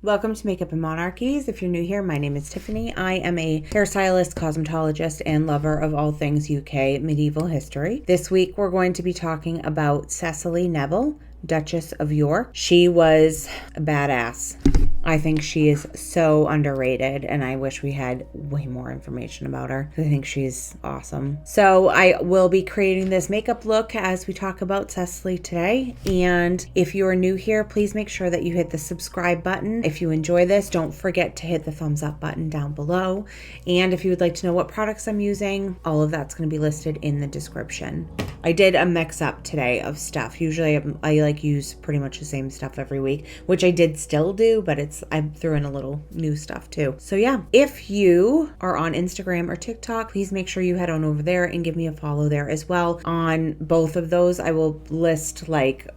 Welcome to Makeup and Monarchies. If you're new here, my name is Tiffany. I am a hairstylist, cosmetologist, and lover of all things UK medieval history. This week, we're going to be talking about Cecily Neville, Duchess of York. She was a badass. I think she is so underrated, and I wish we had way more information about her. I think she's awesome. So I will be creating this makeup look as we talk about Cecily today. And if you are new here, please make sure that you hit the subscribe button. If you enjoy this, don't forget to hit the thumbs up button down below. And if you would like to know what products I'm using, all of that's going to be listed in the description. I did a mix up today of stuff. Usually I use pretty much the same stuff every week, which I did still do, but I threw in a little new stuff too. So yeah, if you are on Instagram or TikTok, please make sure you head on over there and give me a follow there as well. On both of those, I will list,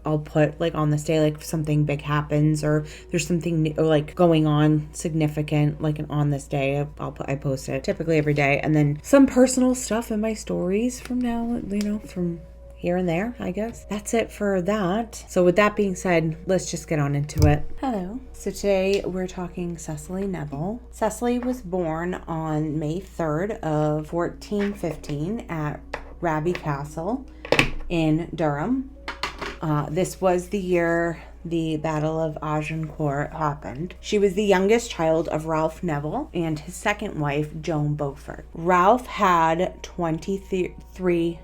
I'll put on this day, if something big happens or there's something new, or going on significant, on this day, I post it typically every day. And then some personal stuff in my stories from now, from here and there, I guess. That's it for that. So with that being said, let's just get on into it. Hello. So today we're talking Cecily Neville. Cecily was born on May 3rd of 1415 at Raby Castle in Durham. This was the year the Battle of Agincourt happened. She was the youngest child of Ralph Neville and his second wife, Joan Beaufort. Ralph had 23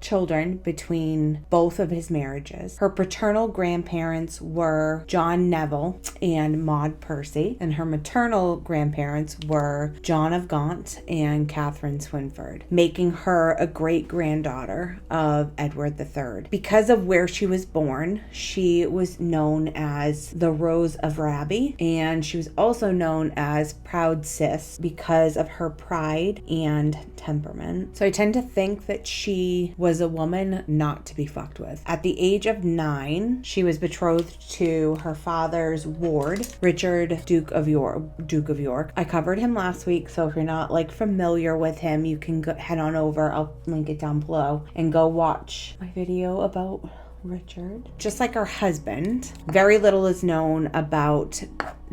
children between both of his marriages. Her paternal grandparents were John Neville and Maud Percy, and her maternal grandparents were John of Gaunt and Catherine Swynford, making her a great-granddaughter of Edward III. Because of where she was born, she was known as the Rose of Raby, and she was also known as Proud Cis because of her pride and temperament. So I tend to think that she was a woman not to be fucked with. At the age of 9, she was betrothed to her father's ward, Richard, Duke of York. I covered him last week, so if you're not familiar with him, you can head on over. I'll link it down below and go watch my video about Richard. Just like her husband, very little is known about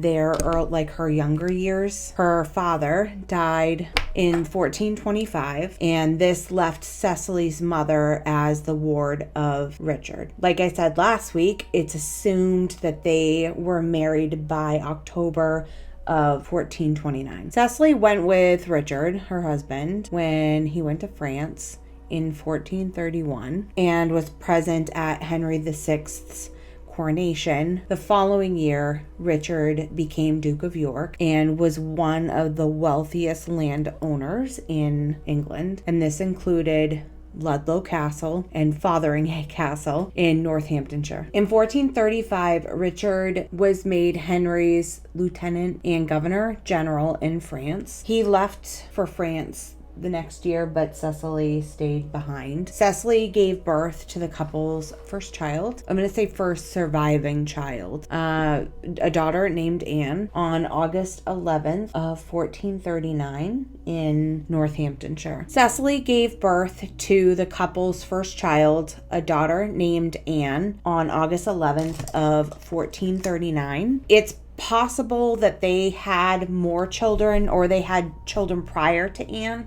her younger years. Her father died in 1425, and this left Cecily's mother as the ward of Richard. Like I said last week, it's assumed that they were married by October of 1429. Cecily went with Richard, her husband, when he went to France in 1431 and was present at Henry VI's coronation. The following year, Richard became Duke of York and was one of the wealthiest landowners in England, and this included Ludlow Castle and Fotheringhay Castle in Northamptonshire. In 1435, Richard was made Henry's lieutenant and governor general in France. He left for France the next year, but Cecily stayed behind. Cecily gave birth to the couple's first child. I'm going to say first surviving child, a daughter named Anne, on August 11th of 1439 in Northamptonshire. Cecily gave birth to the couple's first child, a daughter named Anne, on August 11th of 1439. It's possible that they had more children, or they had children prior to Anne,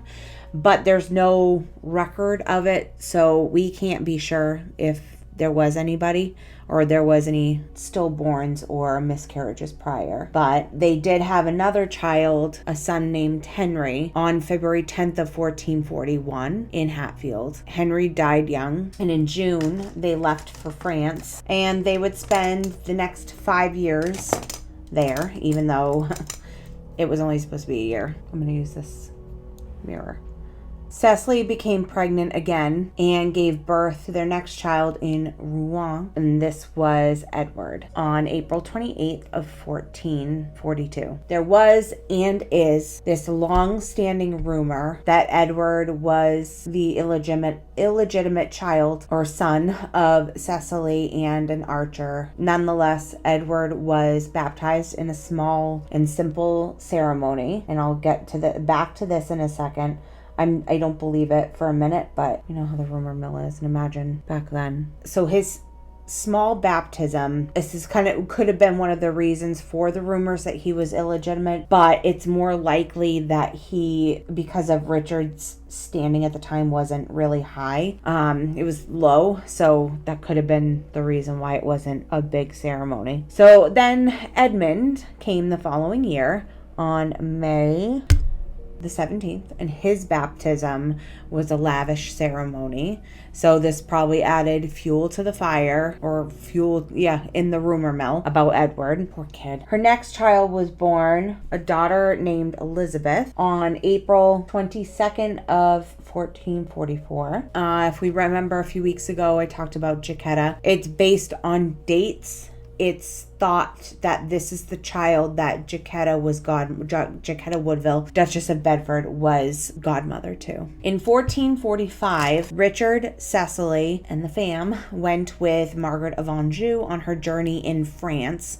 but there's no record of it, so we can't be sure if there was anybody or there was any stillborns or miscarriages prior. But they did have another child, a son named Henry, on February 10th of 1441 in Hatfield. Henry died young, and in June they left for France, and they would spend the next 5 years there, even though it was only supposed to be a year. I'm going to use this mirror. Cecily became pregnant again and gave birth to their next child in Rouen, and this was Edward, on April 28th of 1442. There was and is this long-standing rumor that Edward was the illegitimate child or son of Cecily and an archer. Nonetheless, Edward was baptized in a small and simple ceremony, and I'll get to back to this in a second. I don't believe it for a minute, but you know how the rumor mill is, and imagine back then. So his small baptism. This is could have been one of the reasons for the rumors that he was illegitimate, but it's more likely that because of Richard's standing at the time wasn't really high. It was low, so that could have been the reason why it wasn't a big ceremony. So then Edmund came the following year on May the 17th, and his baptism was a lavish ceremony. So this probably added fuel to the fire, or fuel, in the rumor mill about Edward. Poor kid. Her next child was born, a daughter named Elizabeth, on April 22nd of 1444. If we remember a few weeks ago, I talked about Jacquetta. It's based on dates. It's thought that this is the child that Jacquetta Woodville, Duchess of Bedford, was godmother to. In 1445, Richard, Cecily, and the fam went with Margaret of Anjou on her journey in France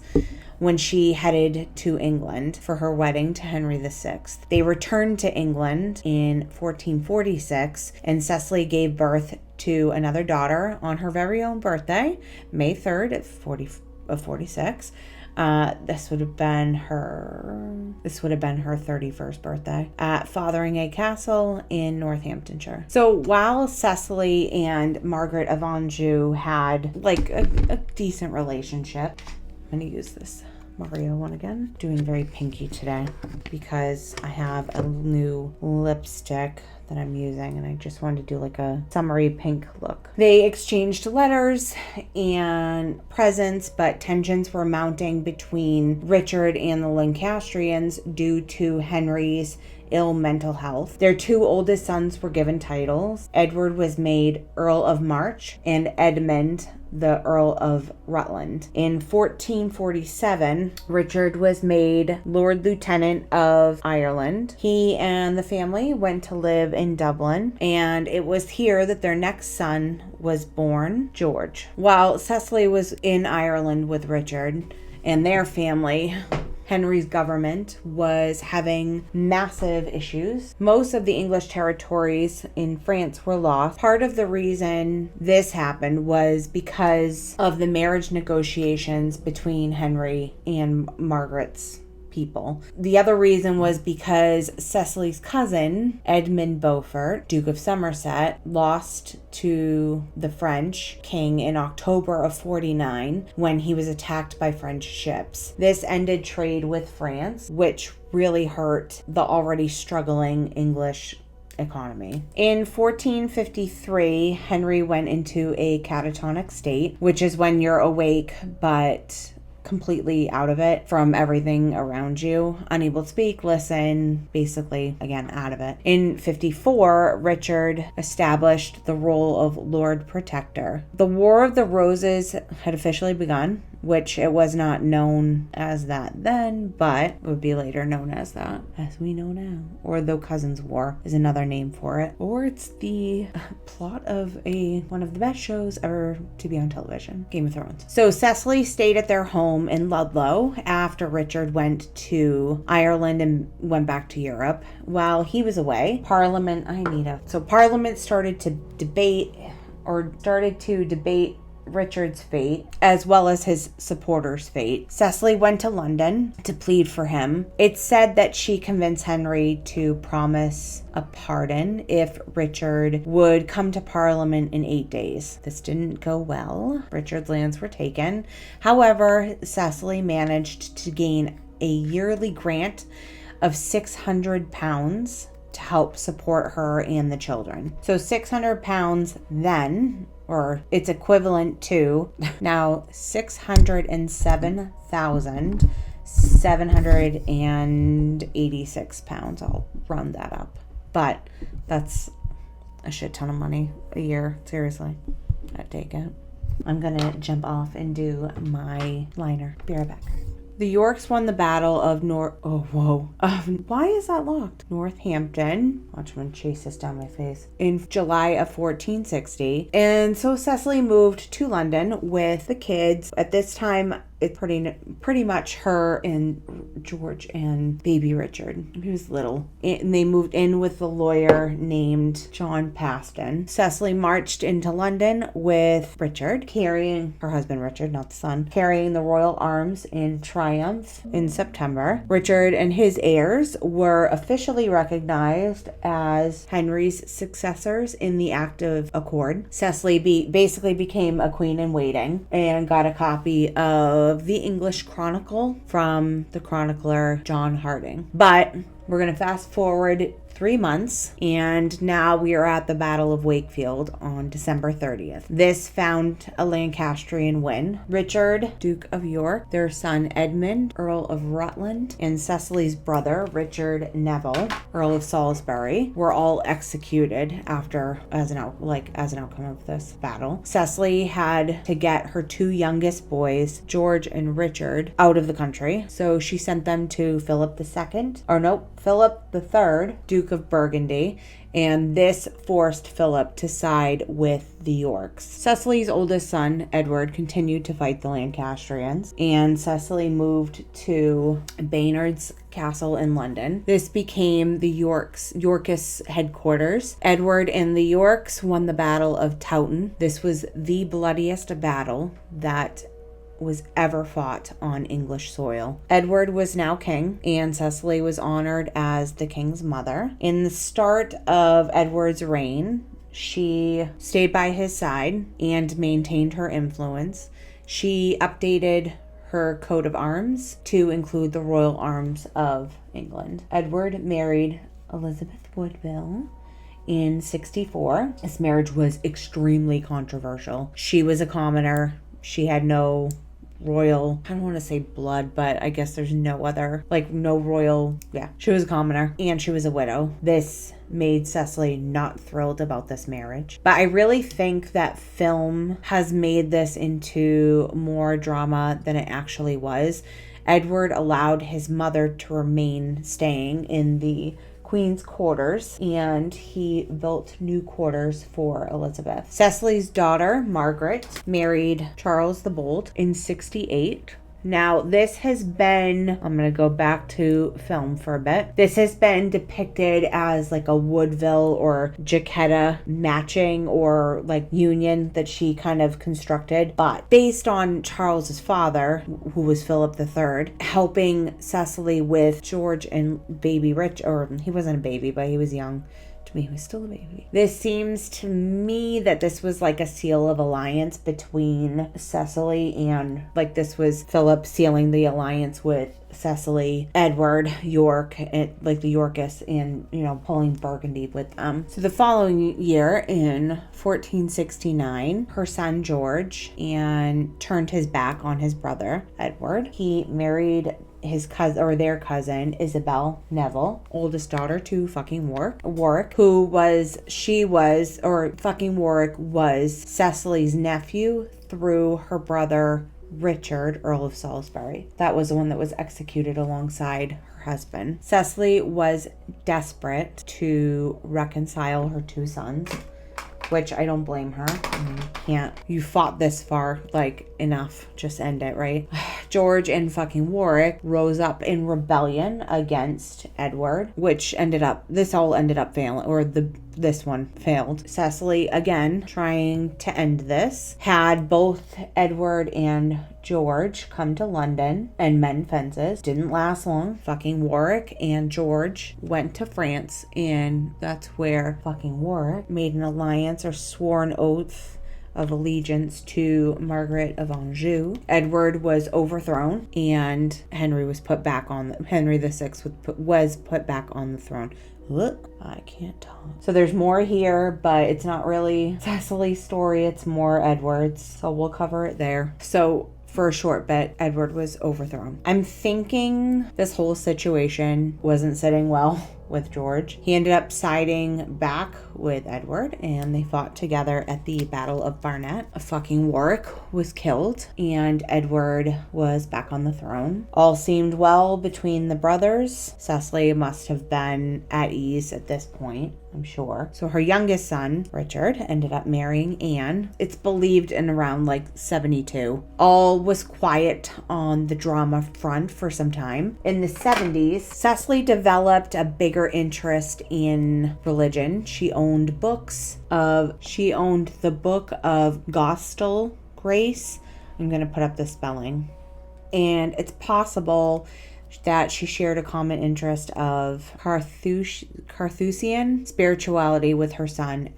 when she headed to England for her wedding to Henry VI. They returned to England in 1446, and Cecily gave birth to another daughter on her very own birthday, May 3rd of 46. This would have been her 31st birthday at Fotheringay Castle in Northamptonshire. So while Cecily and Margaret of Anjou had like a decent relationship, I'm going to use this Mario one again. Doing very pinky today because I have a new lipstick that I'm using, and I just wanted to do like a summery pink look. They exchanged letters and presents, but tensions were mounting between Richard and the Lancastrians due to Henry's ill mental health. Their two oldest sons were given titles. Edward was made Earl of March, and Edmund the Earl of Rutland. In 1447, Richard was made Lord Lieutenant of Ireland. He and the family went to live in Dublin, and it was here that their next son was born, George. While Cecily was in Ireland with Richard and their family, Henry's government was having massive issues. Most of the English territories in France were lost. Part of the reason this happened was because of the marriage negotiations between Henry and Margaret's people. The other reason was because Cecily's cousin, Edmund Beaufort, Duke of Somerset, lost to the French king in October of 49 when he was attacked by French ships. This ended trade with France, which really hurt the already struggling English economy. In 1453, Henry went into a catatonic state, which is when you're awake but completely out of it from everything around you, unable to speak, listen, basically, again, out of it. In 54, Richard established the role of Lord Protector. The War of the Roses had officially begun, which it was not known as that then, but would be later known as that, as we know now. Or the Cousins' War is another name for it. Or it's the plot of one of the best shows ever to be on television, Game of Thrones. So Cecily stayed at their home in Ludlow after Richard went to Ireland and went back to Europe. While he was away, Parliament started to debate Richard's fate, as well as his supporters' fate. Cecily went to London to plead for him. It's said that she convinced Henry to promise a pardon if Richard would come to Parliament in 8 days. This didn't go well. Richard's lands were taken. However, Cecily managed to gain a yearly grant of £600 to help support her and the children. So £600 then, or it's equivalent to now £607,786. I'll round that up. But that's a shit ton of money a year. Seriously. I'd take it. I'm gonna jump off and do my liner. Be right back. The Yorks won the Battle of why is that locked? Northampton. Watch when chase this down my face. In July of 1460. And so Cecily moved to London with the kids. At this time, it's pretty much her and George and baby Richard. He was little. And they moved in with a lawyer named John Paston. Cecily marched into London with Richard, carrying her husband Richard, not the son, carrying the royal arms in triumph in September. Richard and his heirs were officially recognized as Henry's successors in the Act of Accord. Cecily basically became a queen in waiting and got a copy of the English Chronicle from the chronicler John Harding. But we're going to fast forward 3 months, and now we are at the Battle of Wakefield on December 30th. This found a Lancastrian win. Richard, Duke of York, their son Edmund, Earl of Rutland, and Cecily's brother, Richard Neville, Earl of Salisbury, were all executed as an outcome of this battle. Cecily had to get her 2 youngest boys, George and Richard, out of the country, so she sent them to Philip III, Duke of Burgundy, and this forced Philip to side with the Yorks. Cecily's oldest son, Edward, continued to fight the Lancastrians, and Cecily moved to Baynard's Castle in London. This became the Yorkist headquarters. Edward and the Yorks won the Battle of Towton. This was the bloodiest battle that was ever fought on English soil. Edward was now king, and Cecily was honored as the king's mother. In the start of Edward's reign, she stayed by his side and maintained her influence. She updated her coat of arms to include the royal arms of England. Edward married Elizabeth Woodville in 64. This marriage was extremely controversial. She was a commoner. She had no royal, I don't want to say blood, but I guess there's no other, no royal, she was a commoner, and she was a widow. This made Cecily not thrilled about this marriage. But I really think that film has made this into more drama than it actually was. Edward allowed his mother to remain staying in the Queen's quarters, and he built new quarters for Elizabeth. Cecily's daughter, Margaret, married Charles the Bold in 68. Now, this has been, I'm going to go back to film for a bit. This has been depicted as a Woodville or Jacquetta matching or union that she kind of constructed. But based on Charles's father, who was Philip III, helping Cecily with George and baby Rich, or he wasn't a baby, but he was young. He was still a baby. This seems to me that this was a seal of alliance between Cecily and this was Philip sealing the alliance with Cecily, Edward, York, and the Yorkists, and pulling Burgundy with them. So the following year in 1469, her son George turned his back on his brother Edward. He married his cousin, or their cousin, Isabel Neville, oldest daughter to fucking Warwick, Warwick was Cecily's nephew through her brother Richard, Earl of Salisbury. That was the one that was executed alongside her husband. Cecily was desperate to reconcile her 2 sons, which I don't blame her. You fought this far, enough, just end it, right? George and fucking Warwick rose up in rebellion against Edward, this all ended up failing, or this one failed. Cecily, again, trying to end this, had both Edward and George come to London and mend fences. Didn't last long. Fucking Warwick and George went to France, and that's where fucking Warwick made an alliance or swore an oath of allegiance to Margaret of Anjou. Edward was overthrown, and Henry VI was put back on the throne. Look, I can't talk. So there's more here, but it's not really Cecily's story. It's more Edward's. So we'll cover it there. So for a short bit, Edward was overthrown. I'm thinking this whole situation wasn't sitting well with George. He ended up siding back with Edward, and they fought together at the Battle of Barnet. A fucking Warwick was killed, and Edward was back on the throne. All seemed well between the brothers. Cecily must have been at ease at this point. I'm sure. So her youngest son, Richard, ended up marrying Anne. It's believed in around like 72. All was quiet on the drama front for some time. In the 70s, Cecily developed a bigger interest in religion. She owned the book of Gospel Grace. I'm going to put up the spelling. And it's possible that she shared a common interest of Carthusian spirituality with her son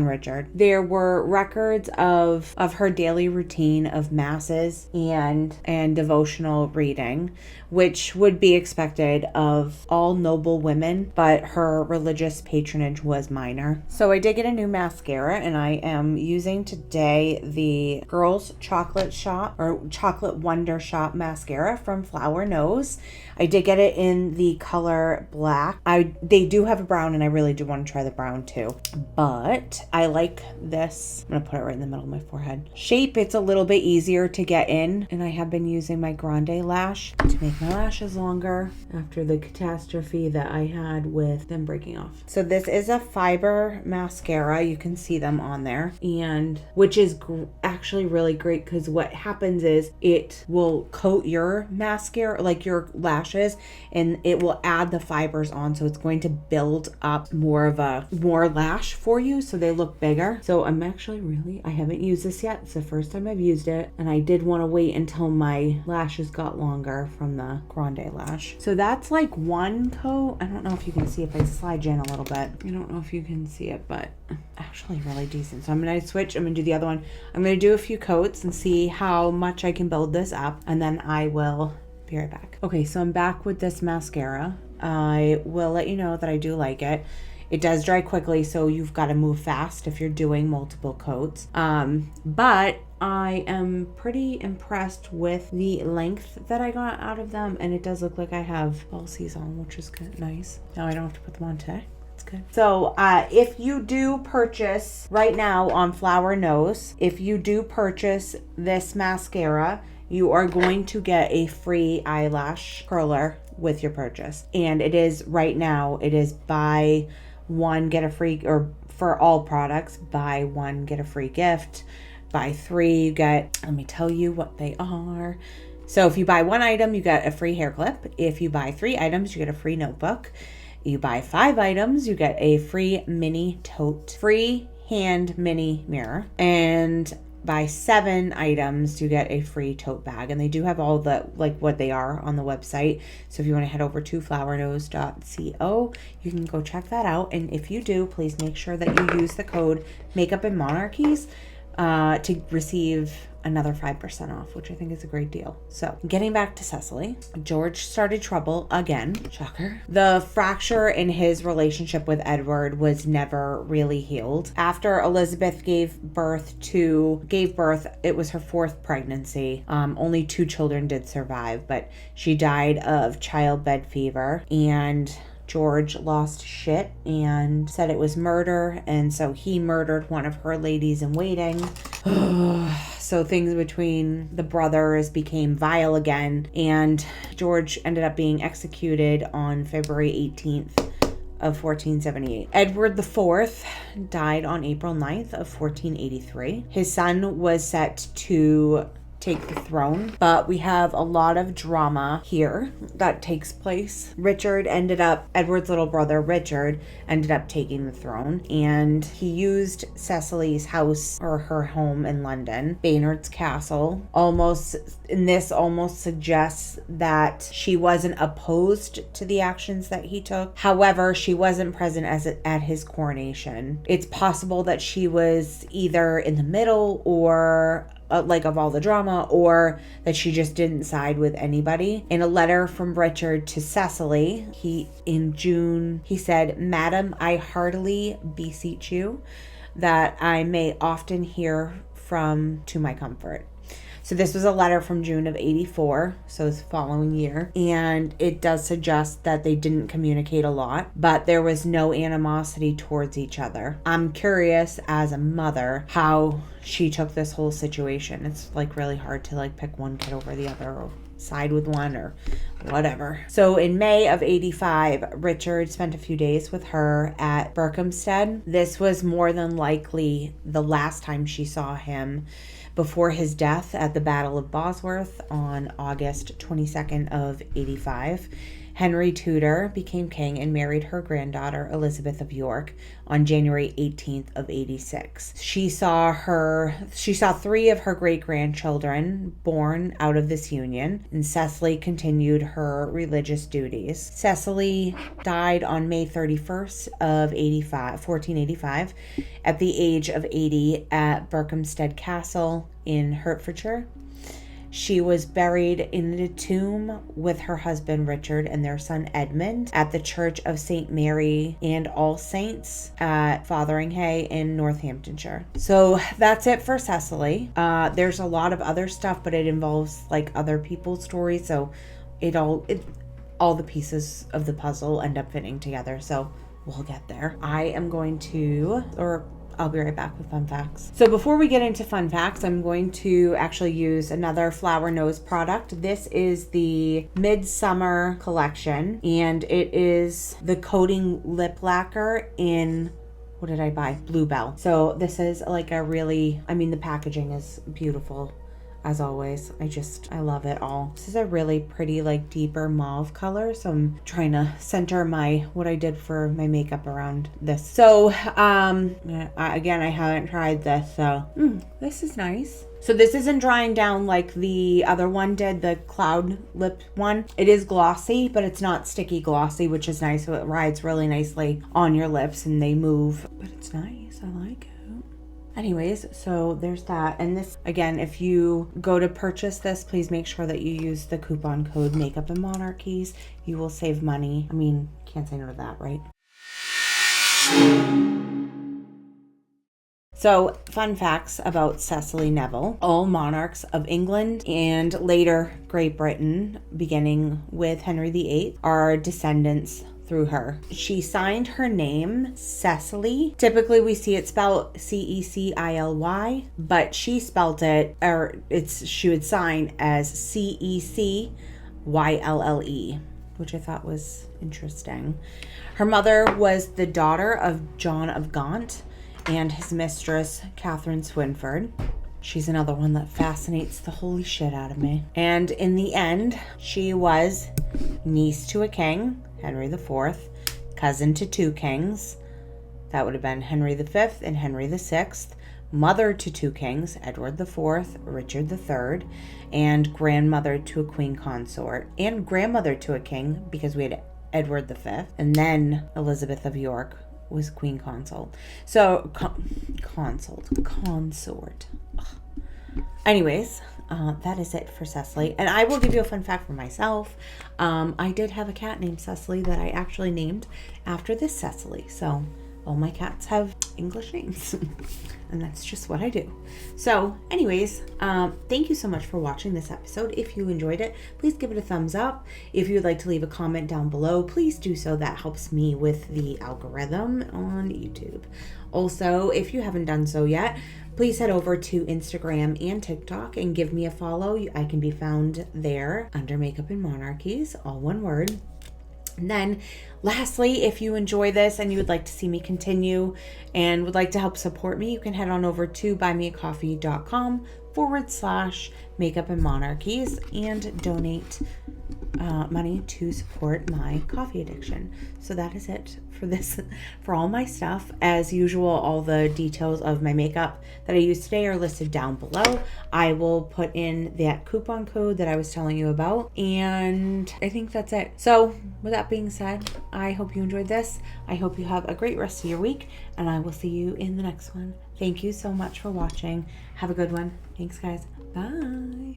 Richard. There were records of her daily routine of masses and devotional reading, which would be expected of all noble women, but her religious patronage was minor. So I did get a new mascara, and I am using today the Girls Chocolate Wondershop Mascara from Flower Nose. I did get it in the color black. They do have a brown, and I really do want to try the brown too. But I like this. I'm going to put it right in the middle of my forehead. Shape, it's a little bit easier to get in, and I have been using my Grande lash to make my lashes longer after the catastrophe that I had with them breaking off. So this is a Fibre mascara. You can see them on there, and which is actually really great because what happens is it will coat your mascara, like your lashes, and it will add the fibers on, so it's going to build up more lash for you, so they look bigger. So I'm actually I haven't used this yet. It's the first time I've used it, and I did want to wait until my lashes got longer from the Grande lash. So that's like one coat. I don't know if you can see if I slide you in a little bit. I don't know if you can see it, but actually really decent. So I'm going to switch. I'm going to do the other one. I'm going to do a few coats and see how much I can build this up, and then I will be right back. Okay, so I'm back with this mascara. I will let you know that I do like it. It does dry quickly, so you've got to move fast if you're doing multiple coats. But I am pretty impressed with the length that I got out of them, and it does look like I have falsies on, which is good, nice. Now I don't have to put them on today. That's good. So if you do purchase right now on Flower Nose, if you do purchase this mascara, you are going to get a free eyelash curler with your purchase. And it is right now, it is buy one, get a free, or for all products, buy one, get a free gift. Buy three, you get, let me tell you what they are. So if you buy one item, you get a free hair clip. If you buy 3 items, you get a free notebook. You buy 5 items, you get a free mini tote, free hand mini mirror. And buy 7 items, you get a free tote bag. And they do have all the, like what they are on the website. So if you want to head over to flowernose.co, you can go check that out. And if you do, please make sure that you use the code Makeup and Monarchies to receive another 5% off, which I think is a great deal. So getting back to Cecily, George started trouble again. Shocker. The fracture in his relationship with Edward was never really healed. After Elizabeth gave birth, it was her 4th pregnancy. Only 2 children did survive, but she died of childbed fever, and George lost shit and said it was murder, and so he murdered one of her ladies in waiting. So things between the brothers became vile again, and George ended up being executed on February 18th of 1478. Edward IV died on April 9th of 1483. His son was set to take the throne, but we have a lot of drama here that takes place. Edward's little brother Richard ended up taking the throne, and he used Cecily's house, or her home in London, Baynard's Castle. This almost suggests that she wasn't opposed to the actions that he took. However, she wasn't present at his coronation. It's possible that she was either in the middle or of all the drama, or that she just didn't side with anybody. In a letter from Richard to Cecily, in June, he said, "Madam, I heartily beseech you that I may often hear from to my comfort." So this was a letter from June of 84, so it's the following year. And it does suggest that they didn't communicate a lot, but there was no animosity towards each other. I'm curious as a mother how she took this whole situation. It's really hard to pick one kid over the other, side with one or whatever. So in May of 85, Richard spent a few days with her at Berkhamsted. This was more than likely the last time she saw him before his death at the Battle of Bosworth on August 22nd of 85. Henry Tudor became king and married her granddaughter Elizabeth of York on January 18th of 86. She saw 3 of her great-grandchildren born out of this union, and Cecily continued her religious duties. Cecily died on May 31st of 1485 at the age of 80 at Berkhamsted Castle in Hertfordshire. She was buried in the tomb with her husband Richard and their son Edmund at the Church of St. Mary and All Saints at Fotheringhay in Northamptonshire. So that's it for Cecily. There's a lot of other stuff, but it involves like other people's stories. So all the pieces of the puzzle end up fitting together. So we'll get there. I'll be right back with fun facts. So before we get into fun facts, I'm going to actually use another Flower Nose product. This is the Midsummer collection, and it is the coating lip lacquer in, what did I buy? Bluebell. So this is like the packaging is beautiful. As always, I love it all. This is a really pretty, like, deeper mauve color. So I'm trying to center what I did for my makeup around this. So, again, I haven't tried this. So, this is nice. So this isn't drying down like the other one did, the cloud lip one. It is glossy, but it's not sticky glossy, which is nice. So it rides really nicely on your lips and they move. But it's nice. I like it. Anyways, so there's that. And this, again, if you go to purchase this, please make sure that you use the coupon code Makeup and Monarchies. You will save money. I mean, can't say no to that, right? So, fun facts about Cecily Neville. All monarchs of England and later Great Britain, beginning with Henry VIII, are descendants through her. She signed her name Cecily. Typically we see it spelled Cecily, but she spelled it, she would sign as Cecylle, which I thought was interesting. Her mother was the daughter of John of Gaunt and his mistress Catherine Swynford. She's another one that fascinates the holy shit out of me. And in the end, she was niece to a king, Henry IV, cousin to 2 kings, that would have been Henry V and Henry VI, mother to 2 kings, Edward IV, Richard III, and grandmother to a queen consort, and grandmother to a king, because we had Edward V, and then Elizabeth of York was queen consort. So, consort. Ugh. Anyways, that is it for Cecily. And I will give you a fun fact for myself. I did have a cat named Cecily that I actually named after this Cecily. So all my cats have English names. And that's just what I do. So anyways, thank you so much for watching this episode. If you enjoyed it, please give it a thumbs up. If you would like to leave a comment down below, please do so. That helps me with the algorithm on YouTube. Also, if you haven't done so yet, please head over to Instagram and TikTok and give me a follow. I can be found there under Makeup and Monarchies, all one word. And then lastly, if you enjoy this and you would like to see me continue and would like to help support me, you can head on over to buymeacoffee.com/makeup and monarchies and donate money to support my coffee addiction. So that is it for this, for all my stuff. As usual, all the details of my makeup that I used today are listed down below. I will put in that coupon code that I was telling you about, and I think that's it. So with that being said, I hope you enjoyed this. I hope you have a great rest of your week, and I will see you in the next one. Thank you so much for watching. Have a good one. Thanks, guys. Bye.